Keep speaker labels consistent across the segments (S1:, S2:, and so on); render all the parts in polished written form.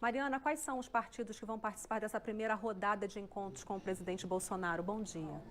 S1: Mariana, quais são os partidos que vão participar dessa primeira rodada de encontros com o presidente Bolsonaro? Bom dia.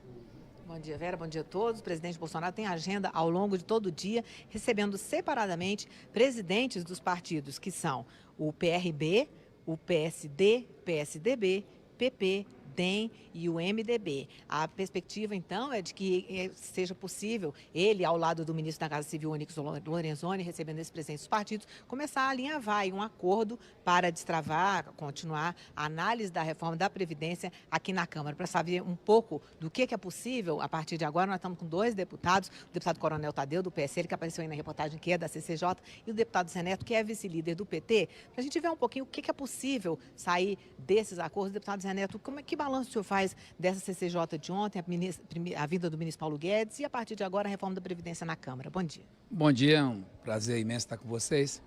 S2: Bom dia, Vera. Bom dia a todos. O presidente Bolsonaro tem agenda ao longo de todo o dia, recebendo separadamente presidentes dos partidos, que são o PRB, o PSD, PSDB, PP, DEM e o MDB. A perspectiva, então, é de que seja possível ele, ao lado do ministro da Casa Civil, Onyx Lorenzoni, recebendo esses presidentes dos partidos, começar a alinhavar um acordo para destravar, continuar a análise da reforma da Previdência aqui na Câmara. Para saber um pouco do que é possível, a partir de agora, nós estamos com dois deputados, o deputado Coronel Tadeu, do PSL, que apareceu aí na reportagem, que é da CCJ, e o deputado Zé Neto, que é vice-líder do PT, para a gente ver um pouquinho o que é possível sair desses acordos. Deputado Zé Neto, que balanço o senhor faz dessa CCJ de ontem, a vinda do ministro Paulo Guedes e, a partir de agora, a reforma da Previdência na Câmara? Bom dia.
S3: Bom dia, é um prazer imenso estar com vocês.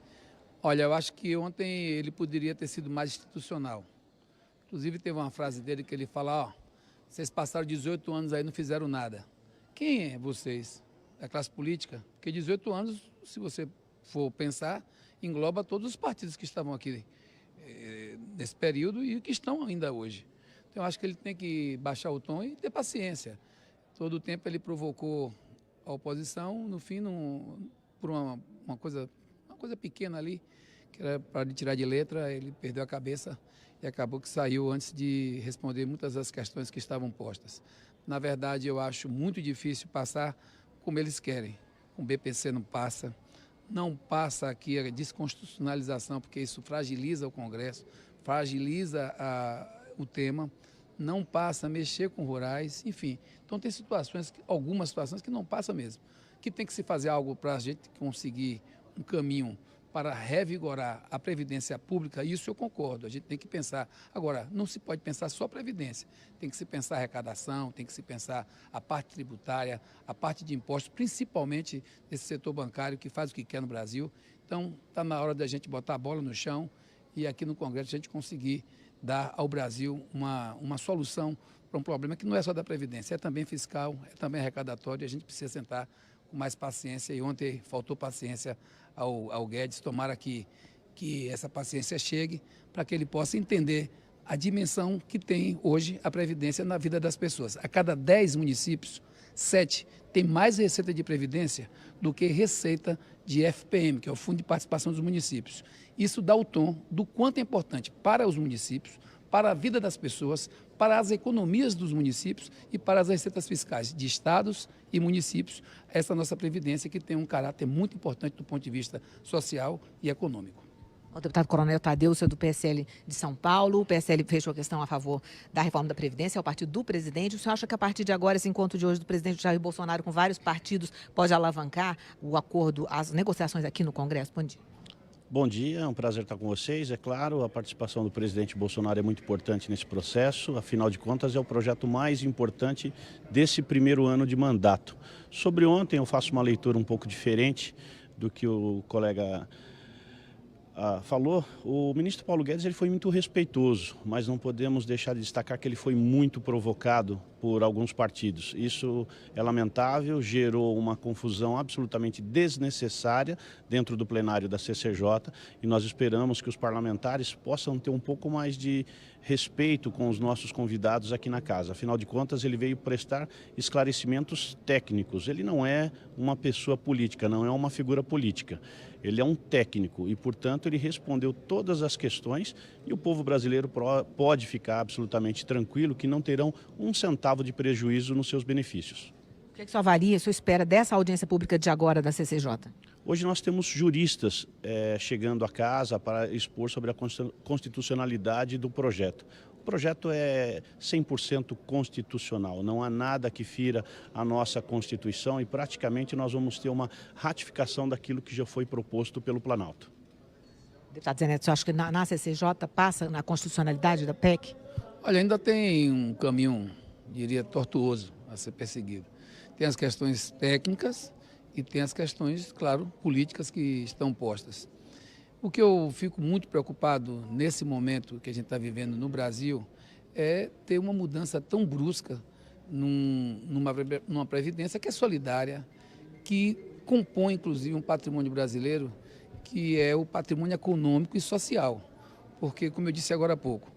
S3: Olha, eu acho que ontem ele poderia ter sido mais institucional. Inclusive, teve uma frase dele que ele fala, ó, vocês passaram 18 anos aí e não fizeram nada. Quem é vocês? A classe política? Porque 18 anos, se você for pensar, engloba todos os partidos que estavam aqui nesse período e que estão ainda hoje. Então, eu acho que ele tem que baixar o tom e ter paciência. Todo o tempo ele provocou a oposição, no fim, por uma coisa pequena ali, que era para ele tirar de letra, ele perdeu a cabeça e acabou que saiu antes de responder muitas das questões que estavam postas. Na verdade, eu acho muito difícil passar como eles querem. Com o BPC não passa aqui a desconstitucionalização, porque isso fragiliza o Congresso, fragiliza o tema, não passa a mexer com rurais, enfim. Então tem algumas situações que não passa mesmo. Que tem que se fazer algo para a gente conseguir um caminho para revigorar a Previdência Pública, isso eu concordo, a gente tem que pensar. Agora, não se pode pensar só Previdência, tem que se pensar arrecadação, tem que se pensar a parte tributária, a parte de impostos, principalmente desse setor bancário que faz o que quer no Brasil. Então, está na hora da gente botar a bola no chão e aqui no Congresso a gente conseguir dar ao Brasil uma solução para um problema que não é só da Previdência, é também fiscal, é também arrecadatório, e a gente precisa sentar com mais paciência, e ontem faltou paciência ao Guedes. Tomara que essa paciência chegue para que ele possa entender a dimensão que tem hoje a Previdência na vida das pessoas. A cada 10 municípios, 7 tem mais receita de Previdência do que receita de FPM, que é o Fundo de Participação dos Municípios. Isso dá o tom do quanto é importante para os municípios, para a vida das pessoas, para as economias dos municípios e para as receitas fiscais de estados e municípios, essa nossa Previdência que tem um caráter muito importante do ponto de vista social e econômico.
S2: O deputado Coronel Tadeu, senhor do PSL de São Paulo, o PSL fechou a questão a favor da reforma da Previdência, é o partido do presidente. O senhor acha que a partir de agora, esse encontro de hoje do presidente Jair Bolsonaro com vários partidos pode alavancar o acordo, as negociações aqui no Congresso? Bom dia.
S4: Bom dia, é um prazer estar com vocês. É claro, a participação do presidente Bolsonaro é muito importante nesse processo, afinal de contas é o projeto mais importante desse primeiro ano de mandato. Sobre ontem eu faço uma leitura um pouco diferente do que o colega falou. O ministro Paulo Guedes ele foi muito respeitoso, mas não podemos deixar de destacar que ele foi muito provocado por alguns partidos. Isso é lamentável, gerou uma confusão absolutamente desnecessária dentro do plenário da CCJ e nós esperamos que os parlamentares possam ter um pouco mais de respeito com os nossos convidados aqui na casa. Afinal de contas, ele veio prestar esclarecimentos técnicos. Ele não é uma pessoa política, não é uma figura política. Ele é um técnico e, portanto, ele respondeu todas as questões e o povo brasileiro pode ficar absolutamente tranquilo que não terão um centavo de prejuízo nos seus benefícios.
S2: O que o senhor avalia, o senhor espera dessa audiência pública de agora da CCJ?
S4: Hoje nós temos juristas chegando à casa para expor sobre a constitucionalidade do projeto. O projeto é 100% constitucional, não há nada que fira a nossa Constituição e praticamente nós vamos ter uma ratificação daquilo que já foi proposto pelo Planalto.
S2: Deputado Zé Neto, você acha que na CCJ passa na constitucionalidade da PEC?
S3: Olha, ainda tem um caminho, diria, tortuoso a ser perseguido. Tem as questões técnicas e tem as questões, claro, políticas que estão postas. O que eu fico muito preocupado nesse momento que a gente está vivendo no Brasil é ter uma mudança tão brusca numa previdência que é solidária, que compõe, inclusive, um patrimônio brasileiro que é o patrimônio econômico e social. porque, como eu disse agora há pouco,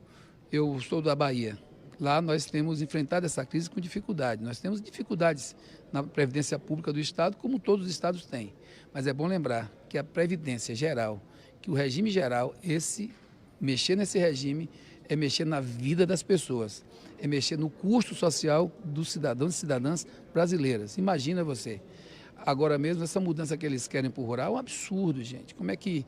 S3: eu sou da Bahia. Lá nós temos enfrentado essa crise com dificuldade. Nós temos dificuldades na Previdência Pública do Estado, como todos os estados têm. Mas é bom lembrar que a Previdência Geral, que o regime geral, mexer nesse regime é mexer na vida das pessoas, é mexer no custo social dos cidadãos e cidadãs brasileiras. Imagina você. Agora mesmo, essa mudança que eles querem para o rural é um absurdo, gente. Como é que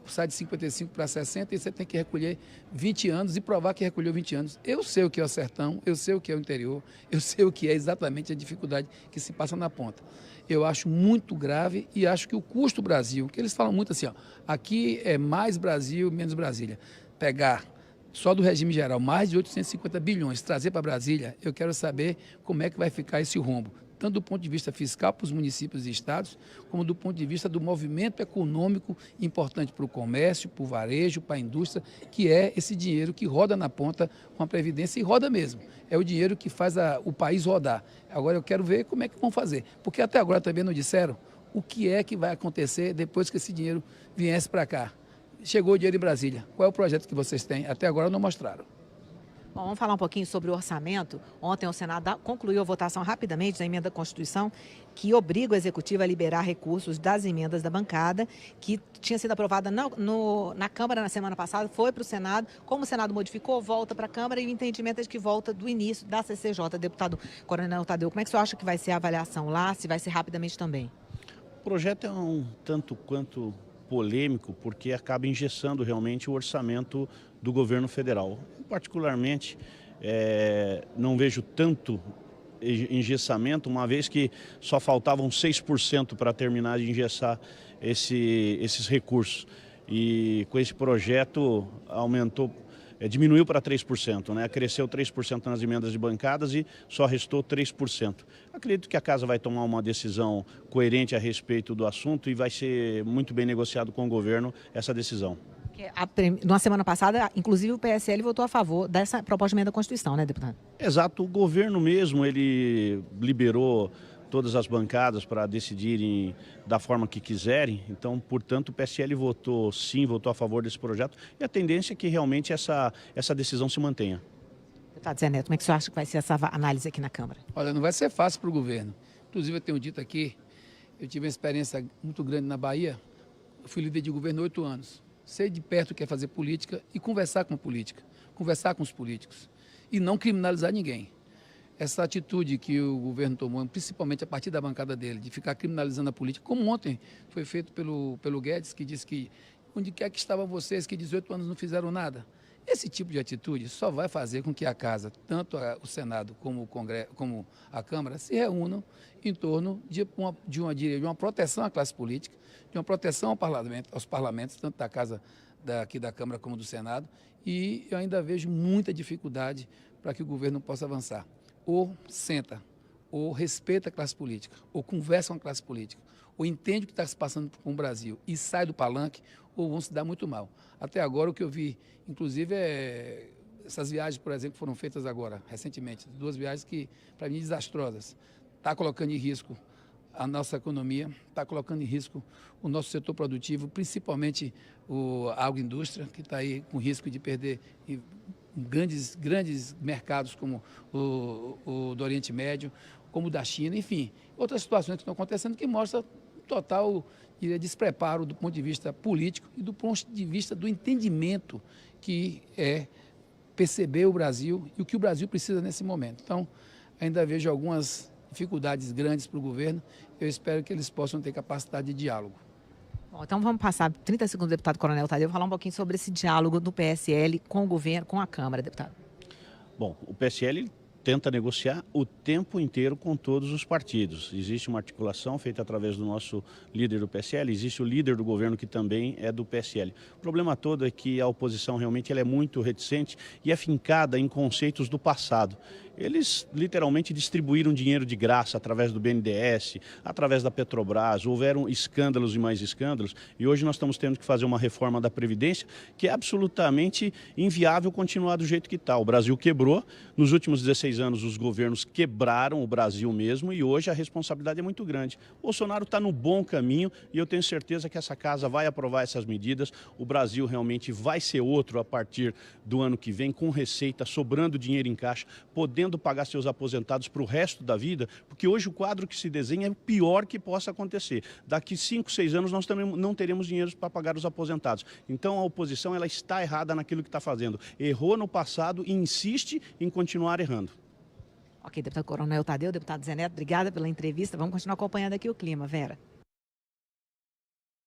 S3: sai de 55 para 60 e você tem que recolher 20 anos e provar que recolheu 20 anos? Eu sei o que é o sertão, eu sei o que é o interior, eu sei o que é exatamente a dificuldade que se passa na ponta. Eu acho muito grave e acho que o custo Brasil, que eles falam muito assim, ó, aqui é mais Brasil, menos Brasília. Pegar só do regime geral mais de 850 bilhões, trazer para Brasília, eu quero saber como é que vai ficar esse rombo, tanto do ponto de vista fiscal para os municípios e estados, como do ponto de vista do movimento econômico importante para o comércio, para o varejo, para a indústria, que é esse dinheiro que roda na ponta com a Previdência e roda mesmo. É o dinheiro que faz o país rodar. Agora eu quero ver como é que vão fazer, porque até agora também não disseram o que é que vai acontecer depois que esse dinheiro viesse para cá. Chegou o dinheiro em Brasília. Qual é o projeto que vocês têm? Até agora não mostraram.
S2: Bom, vamos falar um pouquinho sobre o orçamento. Ontem o Senado concluiu a votação rapidamente da emenda à Constituição que obriga o Executivo a liberar recursos das emendas da bancada, que tinha sido aprovada na Câmara na semana passada, foi para o Senado. Como o Senado modificou, volta para a Câmara e o entendimento é de que volta do início da CCJ. Deputado Coronel Tadeu, como é que você acha que vai ser a avaliação lá, se vai ser rapidamente também?
S4: O projeto é um tanto quanto polêmico, porque acaba engessando realmente o orçamento do governo federal. Particularmente, não vejo tanto engessamento, uma vez que só faltavam 6% para terminar de engessar esses recursos. E com esse projeto diminuiu para 3%, né? Cresceu 3% nas emendas de bancadas e só restou 3%. Acredito que a Casa vai tomar uma decisão coerente a respeito do assunto e vai ser muito bem negociado com o governo essa decisão.
S2: Na semana passada, inclusive, o PSL votou a favor dessa proposta de emenda à Constituição, né, deputado?
S4: Exato, o governo mesmo, ele liberou todas as bancadas para decidirem da forma que quiserem, então, portanto, o PSL votou sim, votou a favor desse projeto e a tendência é que realmente essa decisão se mantenha.
S2: Deputado Zé Neto, como é que você acha que vai ser essa análise aqui na Câmara?
S3: Olha, não vai ser fácil para o governo. Inclusive, eu tenho dito aqui, eu tive uma experiência muito grande na Bahia, eu fui líder de governo 8 anos. Sei de perto o que é fazer política e conversar com a política, conversar com os políticos e não criminalizar ninguém. Essa atitude que o governo tomou, principalmente a partir da bancada dele, de ficar criminalizando a política, como ontem foi feito pelo Guedes, que disse que onde quer que estavam vocês que 18 anos não fizeram nada. Esse tipo de atitude só vai fazer com que a Casa, tanto o Senado como o Congresso, como a Câmara, se reúnam em torno de uma proteção à classe política, de uma proteção aos parlamentos, tanto da Casa aqui da Câmara como do Senado, e eu ainda vejo muita dificuldade para que o governo possa avançar. Ou senta, ou respeita a classe política, ou conversa com a classe política, ou entende o que está se passando com o Brasil e sai do palanque, ou vão se dar muito mal. Até agora, o que eu vi, inclusive, essas viagens, por exemplo, foram feitas agora, recentemente, 2 viagens que, para mim, desastrosas. Está colocando em risco a nossa economia, está colocando em risco o nosso setor produtivo, principalmente a agroindústria, que está aí com risco de perder grandes mercados como o do Oriente Médio, como o da China, enfim, outras situações que estão acontecendo que mostram total despreparo do ponto de vista político e do ponto de vista do entendimento que é perceber o Brasil e o que o Brasil precisa nesse momento. Então, ainda vejo algumas dificuldades grandes para o governo, eu espero que eles possam ter capacidade de diálogo.
S2: Bom, então vamos passar 30 segundos, deputado Coronel Tadeu, falar um pouquinho sobre esse diálogo do PSL com o governo, com a Câmara, deputado.
S4: Bom, o PSL tenta negociar o tempo inteiro com todos os partidos. Existe uma articulação feita através do nosso líder do PSL, existe o líder do governo que também é do PSL. O problema todo é que a oposição realmente ela é muito reticente e afincada em conceitos do passado. eles literalmente distribuíram dinheiro de graça através do BNDES, através da Petrobras, houveram escândalos e mais escândalos, e hoje nós estamos tendo que fazer uma reforma da Previdência que é absolutamente inviável continuar do jeito que está. O Brasil quebrou, nos últimos 16 anos os governos quebraram o Brasil mesmo e hoje a responsabilidade é muito grande. O Bolsonaro está no bom caminho e eu tenho certeza que essa casa vai aprovar essas medidas, o Brasil realmente vai ser outro a partir do ano que vem, com receita, sobrando dinheiro em caixa, podendo pagar seus aposentados para o resto da vida, porque hoje o quadro que se desenha é o pior que possa acontecer. Daqui 5, 6 anos nós também não teremos dinheiro para pagar os aposentados. Então a oposição ela está errada naquilo que está fazendo. Errou no passado e insiste em continuar errando.
S2: Ok, deputado Coronel Tadeu, deputado Zé Neto, obrigada pela entrevista. Vamos continuar acompanhando aqui o clima, Vera.